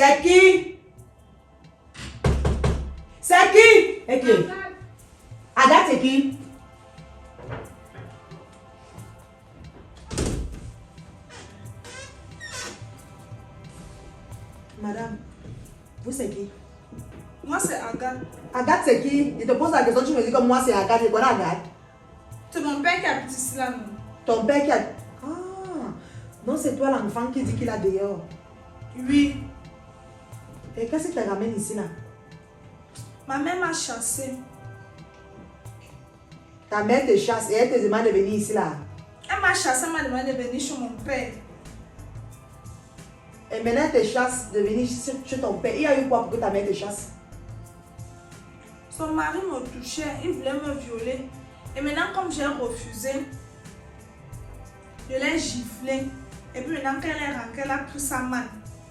C'est qui? C'est qui? Et qui? Agathe, c'est qui? Madame, vous c'est qui? Moi, c'est Agathe. Agathe, c'est qui? Je te pose la question, tu me dis que moi c'est Agathe. Je connais Agathe. C'est mon père qui habite ici là, non? Ton père qui a... Ah, donc c'est toi l'enfant qui dit qu'il a dehors. Oui. Et qu'est-ce qui te ramène ici là? Ma mère m'a chassé. Ta mère te chasse et elle te demande de venir ici là. Elle m'a chassé, elle m'a demandé de venir chez mon père. Et maintenant elle te chasse de venir chez ton père. Il y a eu quoi pour que ta mère te chasse? Son mari me touchait, il voulait me violer. Et maintenant, comme j'ai refusé, je l'ai giflé. Et puis maintenant, quand elle est rentrée, elle a pris sa main.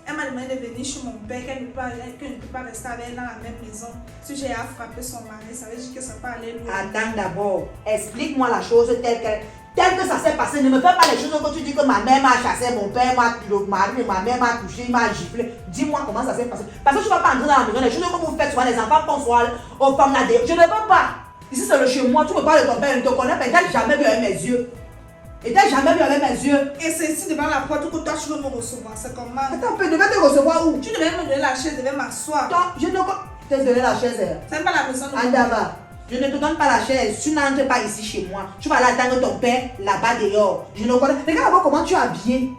Elle m'a demandé de venir chez mon père, qu'elle ne peut pas rester avec elle dans la même maison. Si j'ai à frapper son mari, ça veut dire que ça peut aller loin. Attends d'abord, explique-moi la chose telle que ça s'est passé. Ne me fais pas les choses quand tu dis que ma mère m'a chassé, mon père m'a tué, ma mère m'a touché, il m'a giflé. Dis-moi comment ça s'est passé. Parce que tu ne vas pas entrer dans la maison. Les choses que vous faites souvent, les enfants pensent souvent aux femmes là. Je ne veux pas. Ici c'est le chez moi, tu me parles de ton père, je ne te connais pas, il t'a jamais vu avec mes yeux. Il t'a jamais vu avec mes yeux. Et c'est ici devant la porte que toi tu veux me recevoir, c'est comment? Attends, tu devais te recevoir où? Tu devais me donner la chaise, je devais m'asseoir. Toi, je ne t'ai donné la chaise. C'est pas la maison de mon Andava, je ne te donne pas la chaise, tu n'entres pas ici chez moi. Tu vas aller attendre ton père là-bas dehors. Je ne connais. Regarde d'abord comment tu es habillé.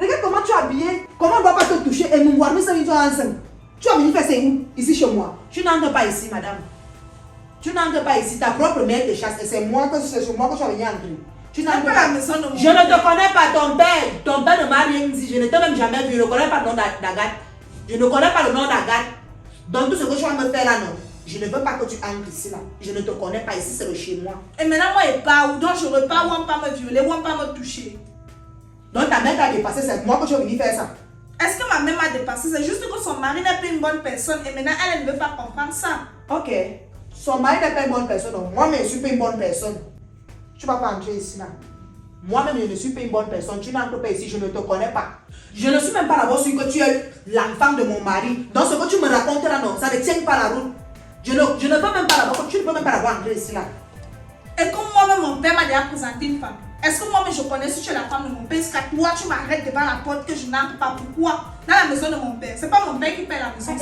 Regarde comment tu es habillé. Comment on ne va pas te toucher et nous voir, nous sommes ensemble. Tu as venu faire c'est où? Ici chez moi. Tu n'entres pas ici, madame. Tu n'entres pas ici, ta propre mère te chasse et c'est moi que c'est chez moi que tu as venu entrer. Tu n'entres pas la maison de mon Je ne te connais pas, ton père. Ton père ne m'a rien dit. Je ne t'ai même jamais vu. Je ne connais pas le nom d'Agathe. Je ne connais pas le nom d'Agathe. Donc tout ce que tu vas me faire là, non. Je ne veux pas que tu entres ici là. Je ne te connais pas ici, c'est le chez moi. Et maintenant moi je pars où? Donc je repars où on ne peut pas me violer, où on ne peut pas me toucher. Donc ta mère t'a dépassé, c'est moi que tu es venu faire ça. Est-ce que ma mère m'a dépassé? C'est juste que son mari n'est plus une bonne personne et maintenant elle ne veut pas comprendre ça. Ok. Son mari n'est pas une bonne personne. Donc moi-même je ne suis pas une bonne personne. Tu ne vas pas entrer ici là. Moi-même je ne suis pas une bonne personne. Tu n'entres pas ici, je ne te connais pas. Je ne suis même pas d'abord sûr que tu es l'enfant de mon mari. Donc ce que tu me racontes là, non, ça ne tient pas la route. Je ne peux même pas l'avoir, tu ne peux même pas l'avoir entré ici là. Et comme moi-même mon père m'a déjà présenté une femme. Est-ce que moi-même je connais si tu es la femme de mon père? Est-ce que toi tu m'arrêtes devant la porte que je n'entre pas? Pourquoi? Dans la maison de mon père. C'est pas mon père qui paie la maison.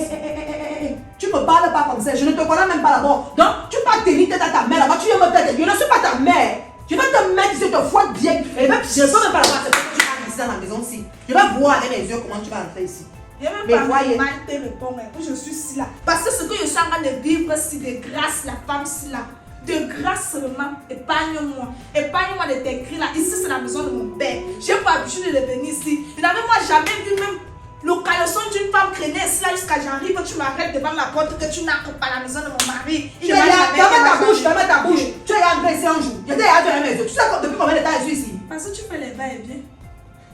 Tu me parles pas comme ça, je ne te connais même pas d'abord. Donc tu vas tenir tête à ta mère là-bas, tu viens me faire. Je ne suis pas ta mère. Je vais te mettre ici, te fouette bien. Et même je ne peux même pas l'avoir, c'est parce que tu vas ici dans la maison ci. Je vais voir avec mes yeux comment tu vas entrer ici. Je ne vais même pas mal te répondre que je suis ici là. Parce que ce que je suis en train de vivre, c'est de grâce, la femme ci là. De grâce seulement, épargne-moi. Épargne-moi de tes cris là. Ici, c'est la maison de mon père. Je n'ai pas l'habitude de venir ici. Je n'avais moi jamais vu même l'occasion d'une femme traîner ici là jusqu'à j'arrive. Tu m'arrêtes devant la porte que tu n'entres pas à la maison de mon mari. Ferme ta bouche. Tu es entré ici un jour. J'étais à mes yeux. Tu sais depuis combien de temps je suis ici? Parce que tu fais les va-et-vient.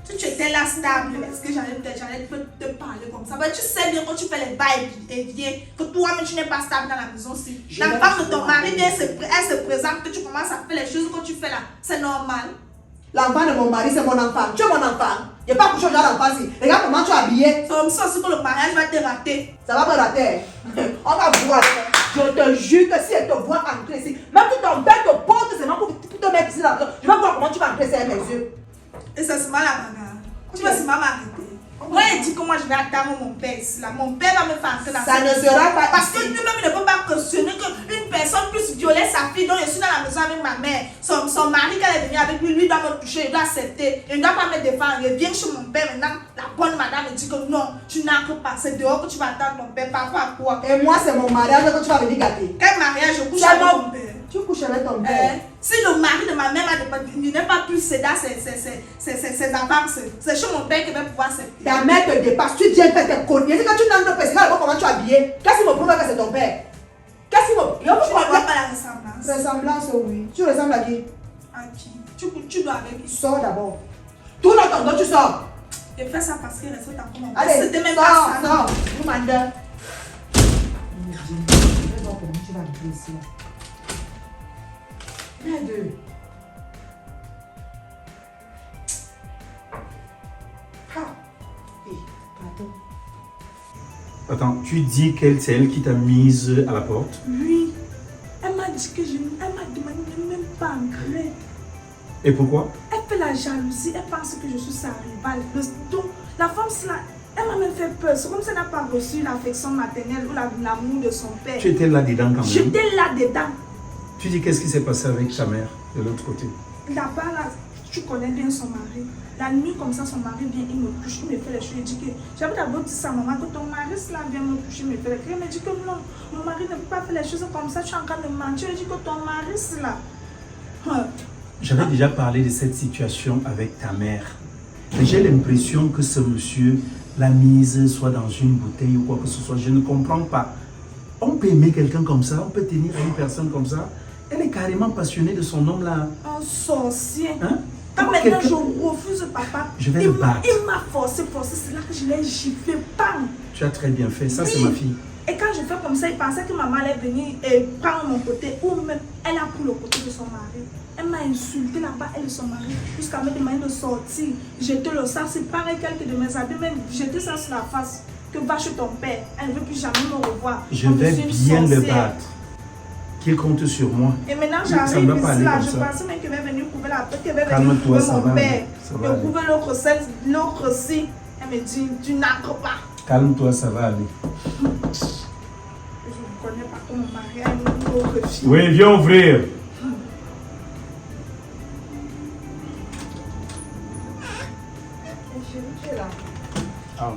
Si tu étais là stable, est-ce que j'allais te parler comme ça? Tu sais bien quand tu fais les va-et-vient, que toi-même tu n'es pas stable dans la maison. La femme de ton mari, elle se présente, que tu commences à faire les choses que tu fais là. C'est normal. L'enfant de mon mari, c'est mon enfant. Tu es mon enfant. Il n'y a pas couché dans l'enfant ici. Regarde comment tu es habillé. C'est comme ça aussi que le mariage va te rater. Ça va me rater. On va voir. Je te jure que si elle te voit entrer ici, même si ton père te porte seulement pour te mettre ici dans la maison, je vais voir comment tu vas entrer ici avec mes yeux. Et ça se mal à ma gare. Tu vas se m'arrêter. Moi, il dit que moi je vais attendre mon père ici là. Mon père va me faire entrer dans ça ne sera pas parce que lui-même il ne peut pas cautionner qu'une personne puisse violer sa fille. Donc je suis dans la maison avec ma mère. Son mari, quand elle est venue avec lui, lui doit me toucher, il doit accepter. Il ne doit pas me défendre. Il vient chez mon père maintenant. La bonne madame me dit que non, tu n'entres pas. C'est dehors que tu vas attendre ton père. Par rapport à quoi? Et moi, c'est mon mariage que tu vas venir gâter. Quel mariage? Je couche avec mon père. Tu couches avec ton père. Si le mari de ma mère n'a pas pu céder à ses avances, c'est chez mon père qui va pouvoir céder. Ta mère te dépasse, tu viens faire tes conneries. Quand tu n'entres pas, regarde comment tu es habillé. Qu'est-ce qui me prouve que c'est ton père? Qu'est-ce qui me. Tu ne vois pas la ressemblance. Ressemblance, oui. Tu ressembles à qui? À qui? Tu dois avec qui? Sors d'abord. Tout dans ton dos, tu sors. Je fais ça parce qu'il reste encore mon père. Allez, c'était même pas ça. Sors. Vous mandez. Je vais voir comment tu vas entrer ici. Merde. Ah. Pardon. Attends, tu dis que c'est elle qui t'a mise à la porte? Oui. Elle m'a dit que elle m'a demandé de même pas entrer. Et pourquoi? Elle fait la jalousie, elle pense que je suis sa rivale. Donc, la femme, là, elle m'a même fait peur. C'est comme si elle n'a pas reçu l'affection maternelle ou l'amour de son père. Tu étais là-dedans quand même? J'étais là-dedans. Tu dis qu'est-ce qui s'est passé avec ta mère de l'autre côté? Là-bas, là, tu connais bien son mari. La nuit, comme ça, son mari vient, il me touche, il me fait les choses. Il dit que j'avais d'abord dit ça à maman, que ton mari, là, vient me toucher, il me fait les choses. Il me dit que non, mon mari ne peut pas faire les choses comme ça, tu es en train de mentir. Il dit que ton mari, là. J'avais déjà parlé de cette situation avec ta mère. Mais j'ai l'impression que ce monsieur l'a mise soit dans une bouteille ou quoi que ce soit. Je ne comprends pas. On peut aimer quelqu'un comme ça, on peut tenir à une personne comme ça. Elle est carrément passionnée de son homme là. Un sorcier. Hein? Quand maintenant je refuse papa, Je vais le battre. Il m'a forcé, c'est là que je l'ai giflé, bam. Tu as très bien fait, ça Oui. c'est ma fille. Et quand je fais comme ça, il pensait que maman allait venir et prendre mon côté, ou même elle a pris le côté de son mari. Elle m'a insulté là-bas, elle et son mari, jusqu'à me demander de sortir. J'étais le sang, c'est pareil quelques de mes habits, même j'étais ça sur la face. Que va chez ton père, elle ne veut plus jamais me revoir. Je vais bien le battre. Qu'il compte sur moi. Et maintenant Ça ne j'arrive va pas aller ici là, comme je ça. pensais même qu'elle va venir couvrir la tête, qu'elle va venir Calme-toi, couvrir ça mon va père. aller, ça va Et aller. couvrir l'autre aussi. Elle me dit, tu n'entres pas. Calme-toi, ça va aller. Je ne connais pas comment mon mari a une autre fille. Oui, viens ouvrir. Chérie, tu es là. Ah.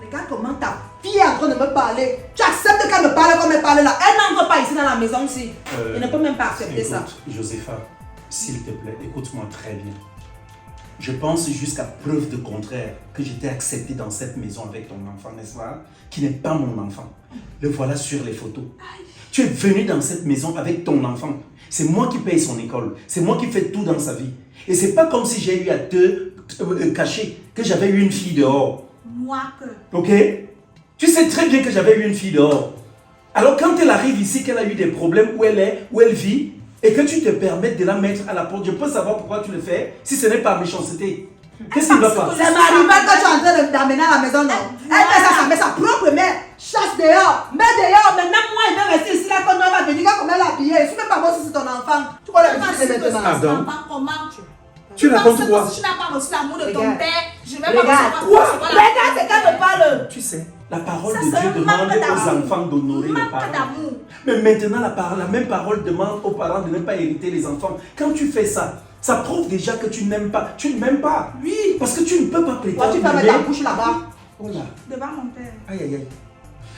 Regarde comment ta fille est en train de me parler. Tu acceptes qu'elle me parle comme elle parle là. Elle n'entre pas ici dans la maison aussi. Elle ne peut même pas accepter ça. Josepha, s'il te plaît, écoute-moi très bien. Je pense jusqu'à preuve de contraire que j'étais accepté dans cette maison avec ton enfant, n'est-ce pas? Qui n'est pas mon enfant. Le voilà sur les photos. Tu es venu dans cette maison avec ton enfant. C'est moi qui paye son école. C'est moi qui fais tout dans sa vie. Et c'est pas comme si j'ai eu à te cacher que j'avais eu une fille dehors. Moi que. Ok? Tu sais très bien que j'avais eu une fille dehors. Alors quand elle arrive ici, qu'elle a eu des problèmes où elle est, où elle vit, et que tu te permettes de la mettre à la porte, je peux savoir pourquoi tu le fais, si ce n'est pas méchanceté. Qu'est-ce qui ne va pas? C'est ma rivale que tu es en train d'amener à la maison, non? Elle fait ça, ça met sa propre mère. Chasse dehors, mets dehors. Maintenant, moi, elle va rester ici là quand on va venir. Regarde comment elle est habillée. Je ne sais même pas voir si c'est ton enfant. Tu vois la vie, maintenant. Adam. Comment Tu racontes quoi? Si tu n'as pas reçu l'amour de ton Regarde. père, je ne vais pas Regarde. recevoir Quoi? Regarde, c'est qu'elle me parle. Tu sais, la parole Ça, de c'est Dieu un demande manque aux d'amour. enfants d'honorer les Manque parents. d'amour. Mais maintenant, la même parole demande aux parents de ne pas hériter les enfants. Quand tu fais ça, ça prouve déjà que tu n'aimes pas. Tu ne m'aimes pas. Oui. Parce que tu ne peux pas Toi, prétendre tu fermes aimer. ta bouche là-bas. Oh là. Devant mon père. Aïe, aïe, aïe.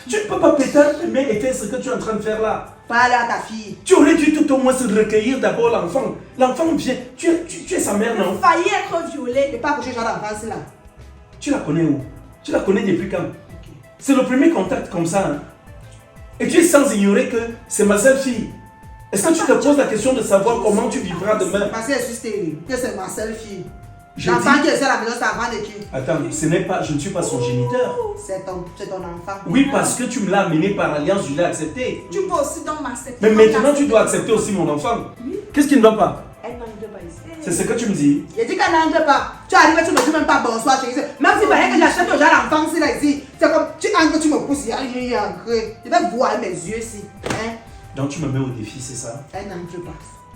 Tu ne peux pas prétendre aimer et faire ce que tu es en train de faire là. Parle à ta fille. Tu aurais dû tout au moins se recueillir d'abord l'enfant. L'enfant vient. Tu es sa mère, non? Failli être violée. Je ne pas coucher genre d'enfance là. Tu la connais où? Tu la connais depuis quand? C'est le premier contact comme ça. Hein? Et tu es sans ignorer que c'est ma seule fille. Est-ce que tu te poses la question de savoir comment tu vivras demain? Parce qu'elle est juste stérile. Que c'est ma seule fille. Je L'enfant dis- qui est à la maison, c'est l'enfant de qui? Attends, ce n'est pas, je ne suis pas son géniteur. C'est ton enfant. Oui, parce que tu me l'as amené par alliance, je l'ai accepté. Tu peux aussi donc m'accepter. Mais maintenant, tu dois accepter aussi mon enfant. Qu'est-ce qui ne va pas? Elle n'entre pas ici. C'est ce que tu me dis. Il dit qu'elle n'entre pas. Tu arrives, tu ne me dis même pas bonsoir, chérie. Même si fallait que j'achète au genre l'enfant ici, là, ici. C'est comme, tu entres, tu me pousses, je vais entrer. Je vais voir mes yeux ici. Hein? Donc tu me mets au défi, c'est ça? Elle n'entre pas.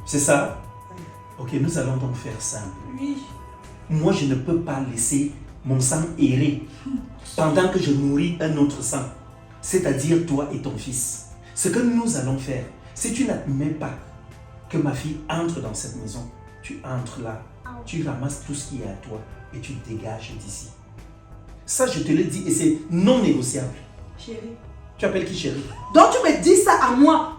C'est ça? Ok, nous allons donc faire simple. Oui. Moi, je ne peux pas laisser mon sang errer pendant que je nourris un autre sang, c'est-à-dire toi et ton fils. Ce que nous allons faire, si tu n'admets pas que ma fille entre dans cette maison, tu entres là, tu ramasses tout ce qui est à toi et tu dégages d'ici. Ça, je te le dis et c'est non négociable. Chérie. Tu appelles qui chérie? Donc tu me dis ça à moi.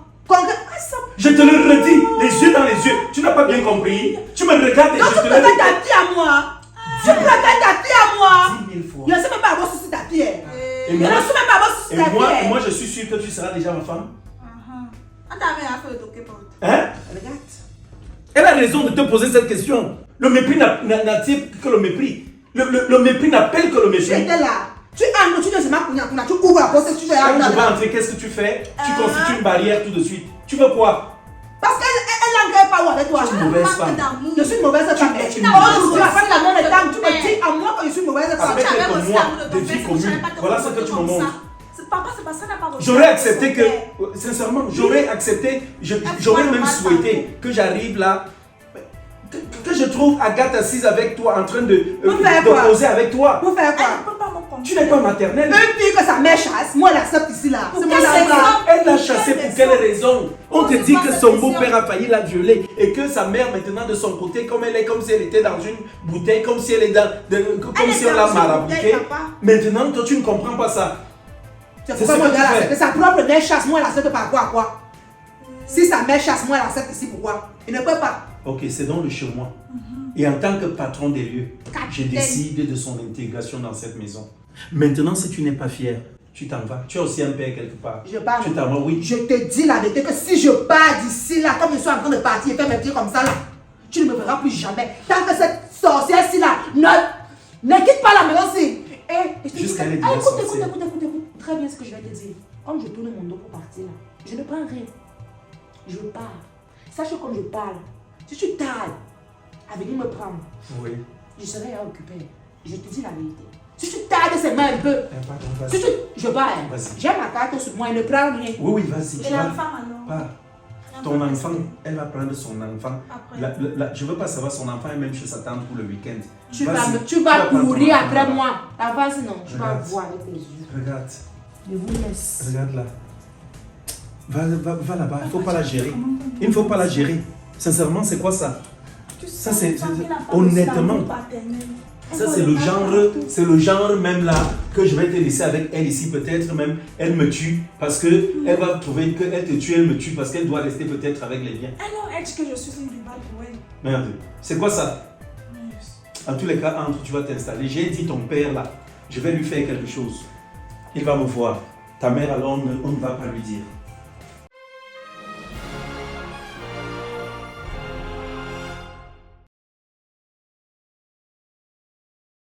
Je te le redis, les yeux dans les yeux. Tu n'as pas bien compris? Tu me regardes et Donc je tu te le préfères dis. ta fille à moi. Tu préfères ta fille à moi. 10 000 fois. Je ne sais même pas avoir si c'est ta fille. Et Je ne moi- sais même pas avoir si c'est Et ta moi, fille. je suis sûr que tu seras déjà ma femme. On t'avait affaire de toquer pour. Hein? Regarde. Elle a raison de te poser cette question. Le mépris n'attire que le mépris. Le mépris n'appelle que le Tu mépris. étais là. Tu entres, tu ne sais pas comment tu ouvres la porte et tu fais Quand je vais la. entrer, qu'est-ce que tu fais? Tu constitues une barrière tout de suite. Tu veux quoi? Parce qu'elle n'entre pas où avec toi. Je suis une mauvaise Manque femme. d'amour. Je suis une mauvaise femme. tu Oh, n'as tu as fait la même étape. Tu me Mais- dis à moi que je suis une mauvaise femme. Avec Tu avais quelques reçu mois l'amour de ton de vie père, commune, tu n'avais pas te voilà ce que comporter tu me comme montres. ça. Papa, c'est pas ça, n'a pas reçu J'aurais l'amour de accepté son que, père. sincèrement, j'aurais accepté, j'aurais même souhaité que j'arrive là, que je trouve Agathe assise avec toi en train de faire quoi? causer avec toi. Pour faire Elle quoi? ne peut pas me comprendre. Tu n'es pas maternelle. Une fille que sa mère chasse, moi, elle accepte ici, là. C'est mon quelle enfant. raison? Elle l'a chassé pour quelle raison? On te Pose-moi dit que cette son question. beau-père a failli la violer et que sa mère maintenant de son côté, comme elle est, comme si elle était dans une bouteille, comme si elle est comme Elle si est on l'a dans une marabouté. bouteille, papa. Maintenant, toi, tu ne comprends pas ça. C'est C'est pourquoi ce moi, que tu elle fais. accepte. Sa propre mère chasse, moi, elle accepte par quoi? Si sa mère chasse, moi, elle accepte ici, pourquoi? Il ne peut pas. Ok, c'est donc le chez moi. Et en tant que patron des lieux, je décide de son intégration dans cette maison. Maintenant, si tu n'es pas fier, tu t'en vas. Tu as aussi un père quelque part. Je pars. Tu t'en vas, oui. Je te dis la vérité que si je pars d'ici, là, comme je suis en train de partir et faire mes pieds comme ça, là, tu ne me verras plus jamais. Tant que cette sorcière-ci, là, ne quitte pas la maison-ci. Jusqu'à elle est Ah, déjà écoute, sorcière. écoute. Très bien ce que je vais te dire. Quand je tourne mon dos pour partir, là, je ne prends rien. Je pars. Sache que quand je parle, si tu tardes à venir me prendre, Oui. je serai occupé. Je te dis la vérité. Si tu tardes ses mains un peu, Pardon, si vas-y. je pars. Hein. Vas-y. J'ai ma carte sur moi, elle ne prend rien. Oui, oui, vas-y. Et tu vas- l'enfant, alors? Pars. Ton enfant, elle va prendre son enfant. Après. Je ne veux pas savoir, son enfant est même chez sa tante pour le week-end. Tu Vas-y, vas prendre ton courir enfant après là-bas. moi. Avance, non. Tu vas Regarde. voir avec tes yeux. Regarde, Je vous laisse. regarde là. Va là-bas, il ne faut pas la gérer. Il ne faut pas la gérer. Sincèrement, c'est quoi ça? Ça, c'est honnêtement. Ça, c'est le genre même là que je vais te laisser avec elle ici. Peut-être même, elle me tue parce qu'elle va trouver qu'elle te tue, elle me tue parce qu'elle doit rester peut-être avec les biens. Alors, elle dit que je suis une rivale pour elle. Merde, c'est quoi ça? En tous les cas, entre, tu vas t'installer. J'ai dit ton père là, je vais lui faire quelque chose. Il va me voir. Ta mère alors, on ne va pas lui dire.